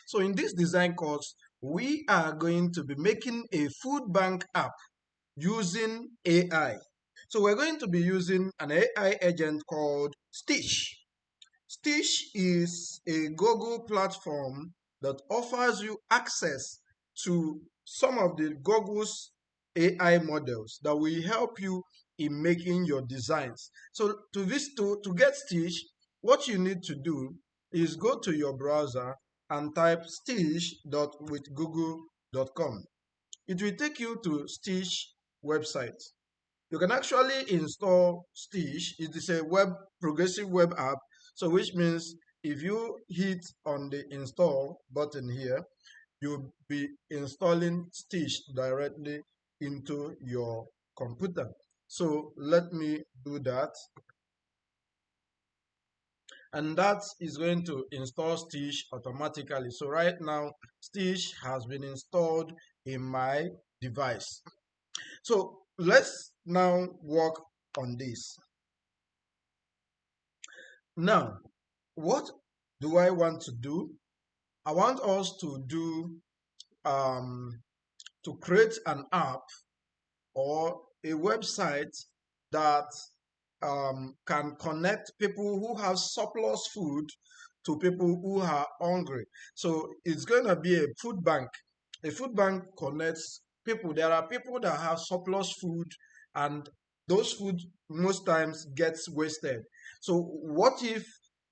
So in this design course, we are going to be making a food bank app using AI. So we're going to be using an AI agent called Stitch. Stitch is a Google platform that offers you access to some of the Google's AI models that will help you in making your designs. So to get Stitch, what you need to do is go to your browser and type stitch.withgoogle.com. It will take you to Stitch website. You can actually install Stitch. It is a progressive web app. So which means if you hit on the install button here, you'll be installing Stitch directly into your computer. So let me do that. And that is going to install Stitch automatically. So right now, Stitch has been installed in my device. So let's now work on this. Now, what do I want to do? I want us to to create an app or a website that can connect people who have surplus food to people who are hungry. So it's going to be a food bank. A food bank connects people. There are people that have surplus food, and those food most times gets wasted. So what if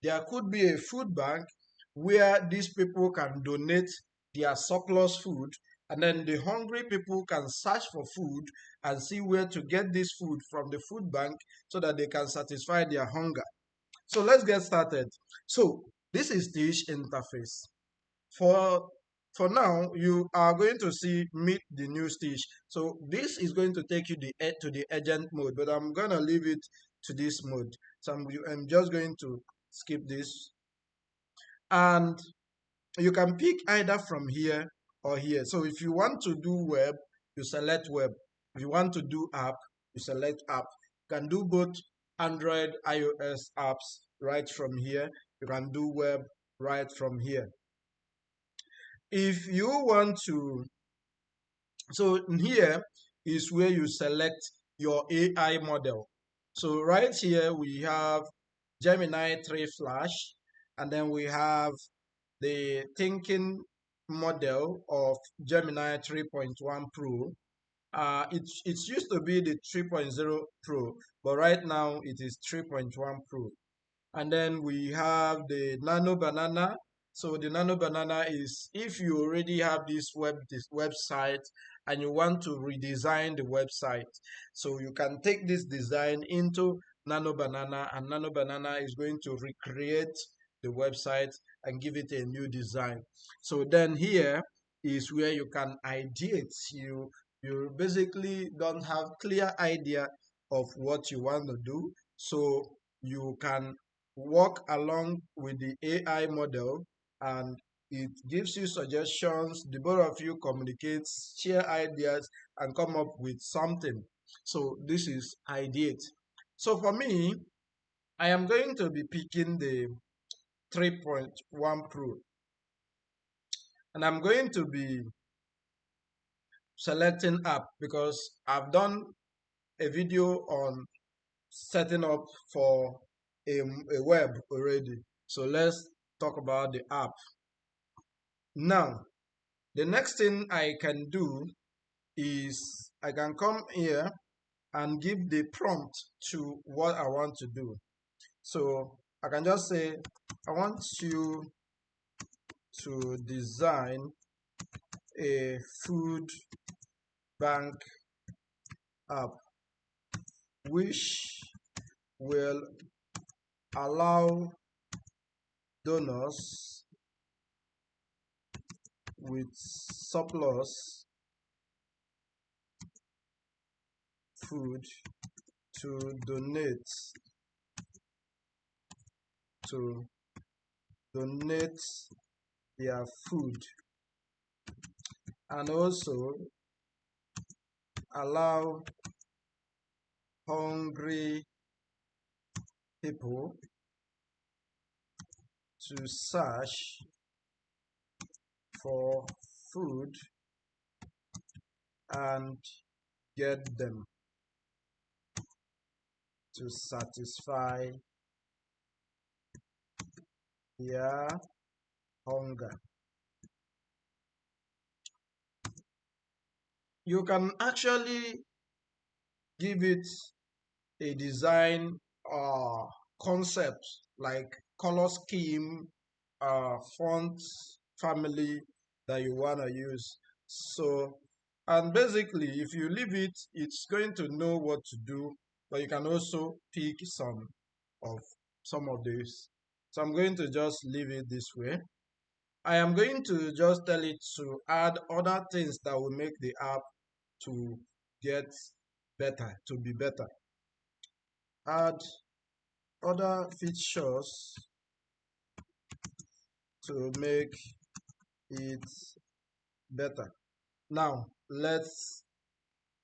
there could be a food bank where these people can donate their surplus food, and then the hungry people can search for food and see where to get this food from the food bank so that they can satisfy their hunger. So let's get started. So this is Stitch interface. For for now, you are going to see meet the new Stitch. So this is going to take you to the agent mode, but I'm gonna leave it to this mode. So I'm just going to skip this, and you can pick either from here or here. So if you want to do web, you select web. If you want to do app, you select app. You can do both Android, iOS apps right from here. You can do web right from here. If you want to, so here is where you select your AI model. So right here we have Gemini 3 Flash, and then we have the thinking model of Gemini 3.1 Pro. It used to be the 3.0 Pro, but right now it is 3.1 Pro. And then we have the Nano Banana. So the Nano Banana is if you already have this website and you want to redesign the website. So you can take this design into Nano Banana, and Nano Banana is going to recreate the website and give it a new design. So then here is where you can ideate. You basically don't have clear idea of what you want to do. So you can work along with the AI model, and it gives you suggestions. The both of you communicate, share ideas, and come up with something. So this is ideate. So for me, I am going to be picking the 3.1 Pro, and I'm going to be selecting app because I've done a video on setting up for a web already. So let's talk about the app. Now, the next thing I can do is I can come here and give the prompt to what I want to do. So I can just say, I want you to design a food bank app which will allow donors with surplus food to donate to donate their food, and also allow hungry people to search for food and get them to satisfy their hunger. You can actually give it a design concept like color scheme, font family that you want to use. So, and basically, if you leave it, it's going to know what to do, but you can also pick of some of these. So I'm going to just leave it this way. I am going to just tell it to add other things that will make the app to get better, to be better. Add other features to make it better. Now, let's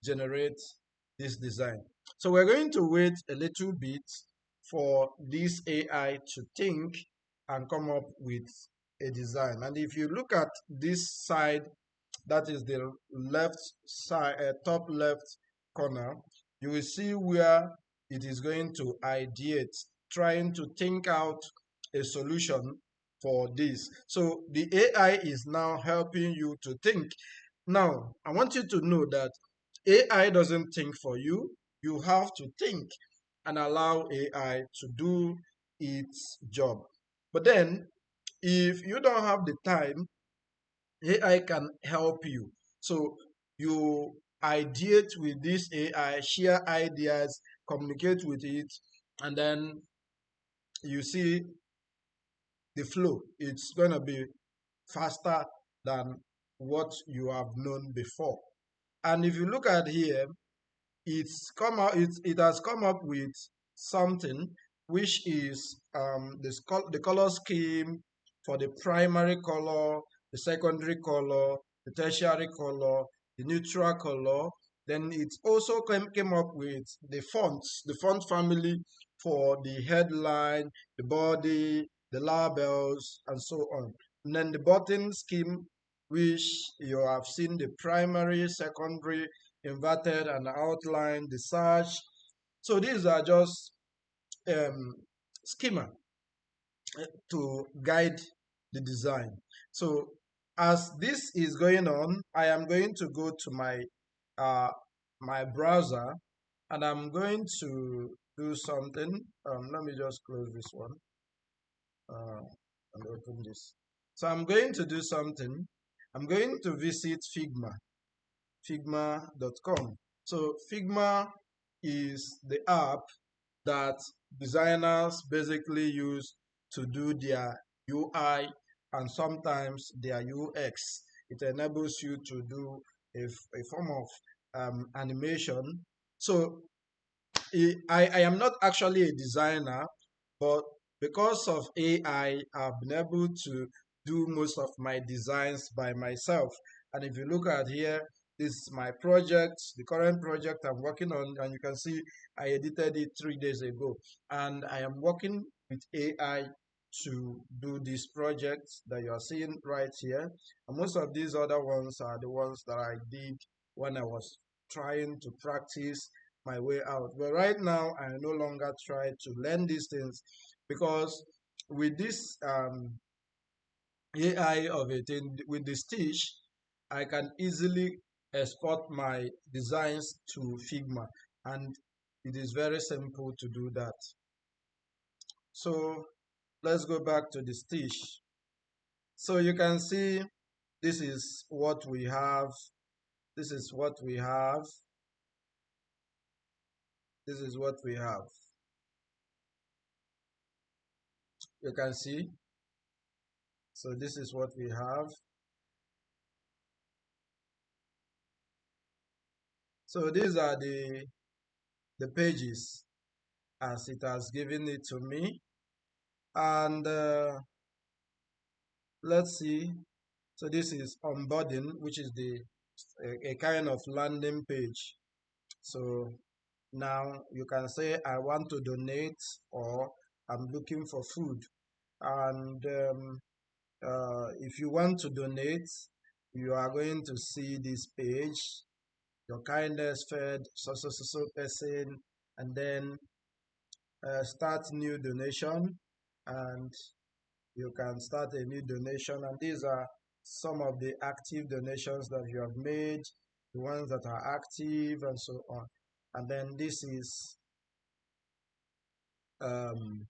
generate this design. So we're going to wait a little bit for this AI to think and come up with a design. And if you look at this side, that is the left side, top left corner, you will see where it is going to ideate, trying to think out a solution for this. So the AI is now helping you to think. Now, I want you to know that AI doesn't think for you. You have to think and allow AI to do its job. But then, if you don't have the time, AI can help you. So you ideate with this AI, share ideas, communicate with it, and then you see the flow. It's going to be faster than what you have known before. And if you look at here, it has come up with something which is the color scheme for the primary color, the secondary color, the tertiary color, the neutral color. Then it also came up with the font family for the headline, the body, the labels, and so on. And then the button scheme, which you have seen the primary, secondary, inverted, and outline, the search. So these are just um, schema to guide the design. So as this is going on, I am going to go to uh, my browser, and I'm going to do something. Let me just close this one uh, and open this. So I'm going to do something. I'm going to visit Figma.com. So Figma is the app that designers basically use to do their UI and sometimes their UX. It enables you to do a form of animation. So I am not actually a designer, but because of AI, I've been able to do most of my designs by myself. And if you look at here, this is my project, the current project I'm working on, and you can see I edited it 3 days ago. And I am working with AI to do this project that you are seeing right here. And most of these other ones are the ones that I did when I was trying to practice my way out. But right now, I no longer try to learn these things because with this AI of it, with the Stitch, I can easily export my designs to Figma, and it is very simple to do that. So let's go back to the Stitch. So you can see this is what we have. This is what we have. This is what we have. You can see. So this is what we have. So these are the pages as it has given it to me. And let's see. So this is onboarding, which is a kind of landing page. So now you can say I want to donate or I'm looking for food. And If you want to donate, you are going to see this page, your kindness fed so person, and then start new donation, and you can start a new donation. And these are some of the active donations that you have made, the ones that are active, and so on. And then um,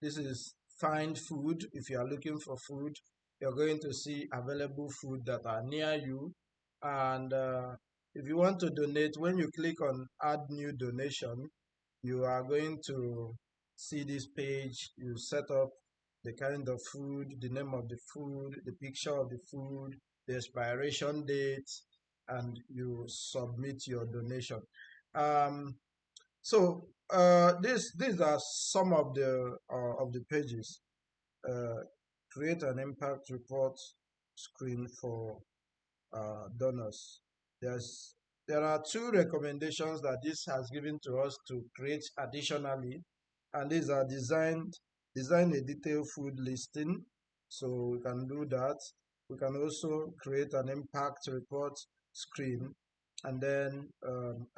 this is find food. If you are looking for food, you're going to see available food that are near you. And if you want to donate, when you click on add new donation, you are going to see this page. You set up the kind of food, the name of the food, the picture of the food, the expiration date, and you submit your donation. Um, these are some of the pages. Uh, Create an impact report screen for donors. There's there are two recommendations that this has given to us to create additionally, and these are design a detailed food listing. So we can do that. We can also create an impact report screen, and then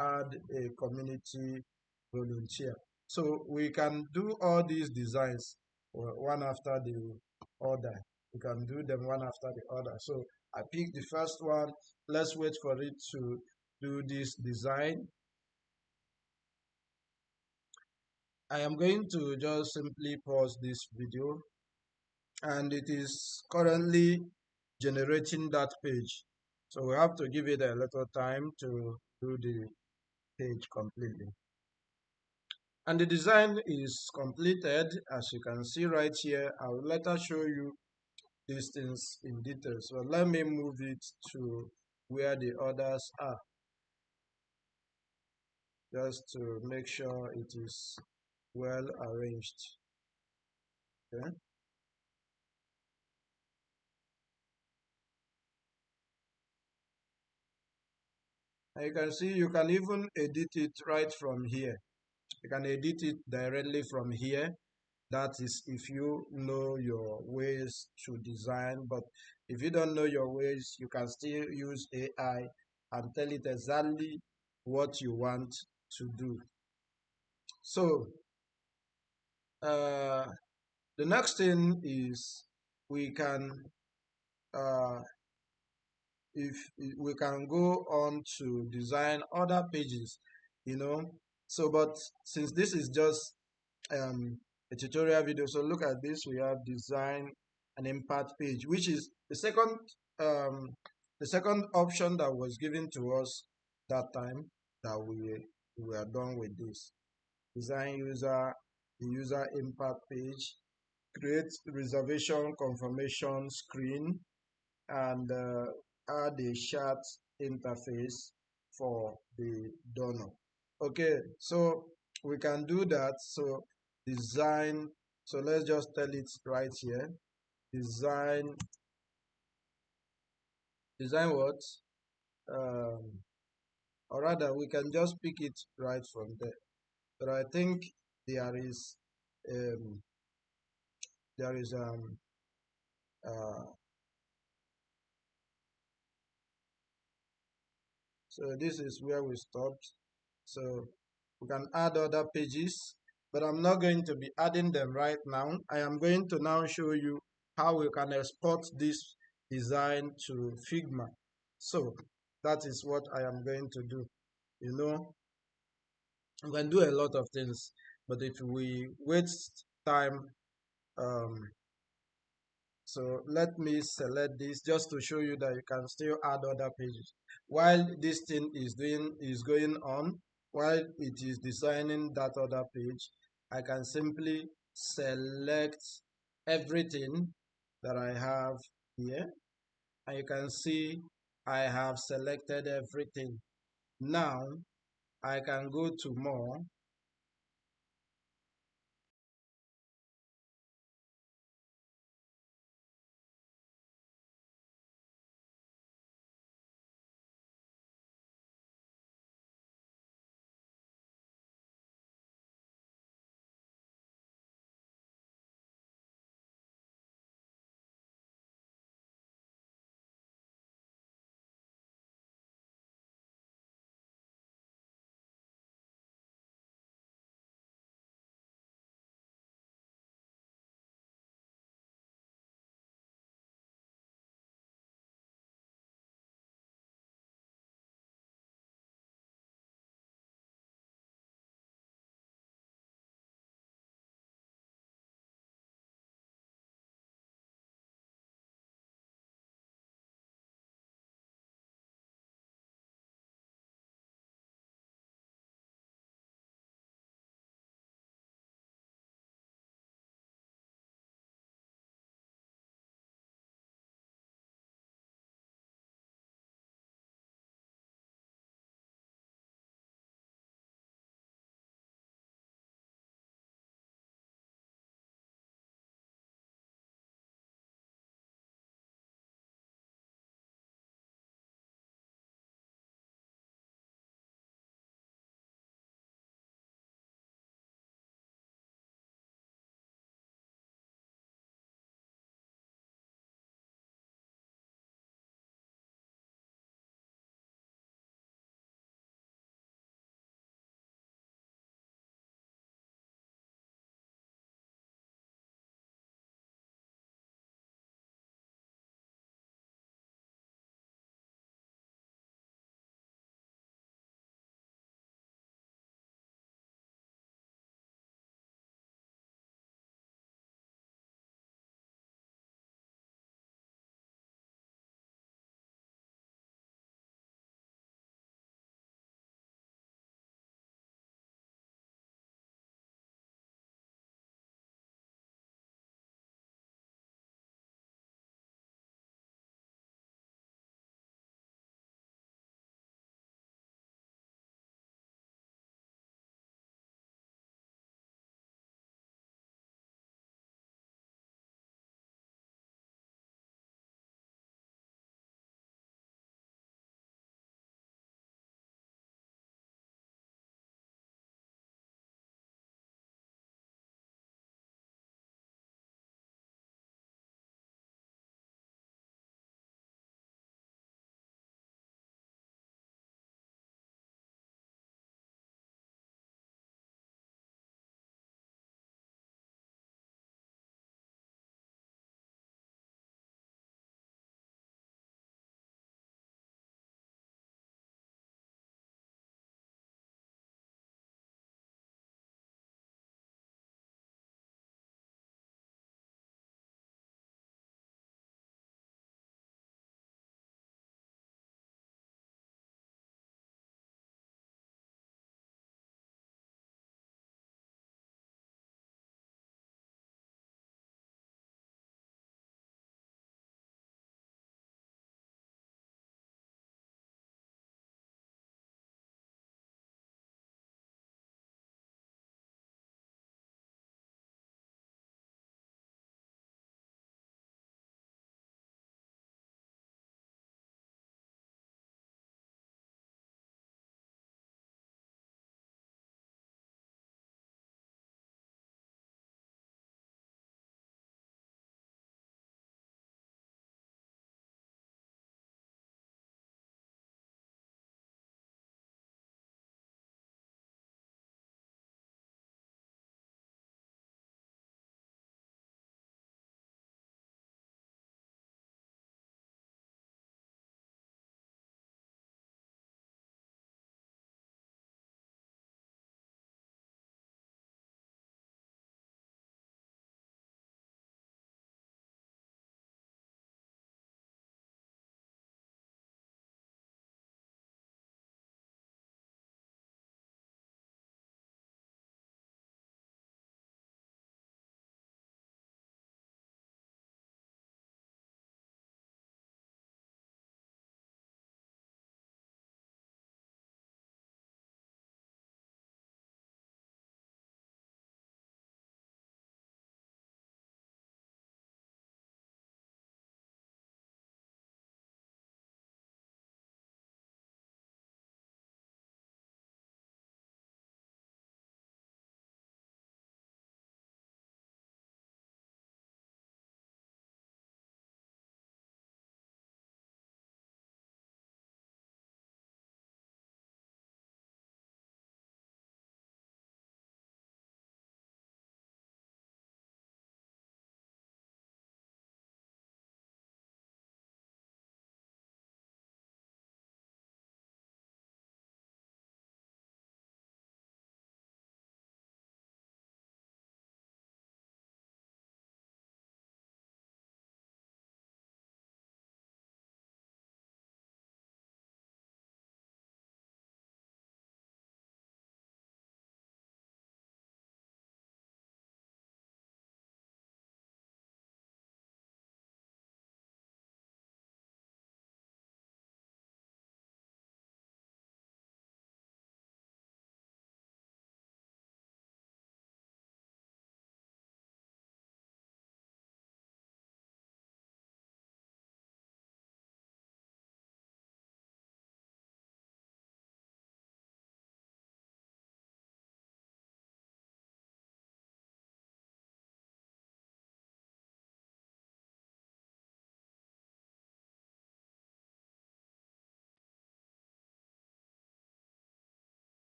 add a community volunteer. So we can do all these designs one after the other. We can do them one after the other. So I pick the first one. Let's wait for it to do this design. I am going to just simply pause this video, and it is currently generating that page. So we have to give it a little time to do the page completely. And the design is completed, as you can see right here. I will later show you these things in detail. So let me move it to where the others are, just to make sure it is well arranged. Okay. And you can see you can even edit it right from here. You can edit it directly from here. That is if you know your ways to design. But if you don't know your ways, you can still use AI and tell it exactly what you want to do. So uh, the next thing is we can uh, if we can go on to design other pages, you know. So but since this is just a tutorial video, so look at this. We have design an impact page, which is um, the second option that was given to us that time that we were done with this. Design the user impact page, create reservation confirmation screen, and add a chat interface for the donor. Okay, so we can do that. So design, so let's just tell it right here. Design what? Um, or rather, we can just pick it right from there. But I think there is um, there is uh, so this is where we stopped. So we can add other pages, but I'm not going to be adding them right now. I am going to now show you how we can export this design to Figma. So that is what I am going to do. You know, we can do a lot of things, but if we waste time, um, so let me select this just to show you that you can still add other pages. While this thing is going on, while it is designing that other page, I can simply select everything that I have here. And you can see I have selected everything. Now I can go to more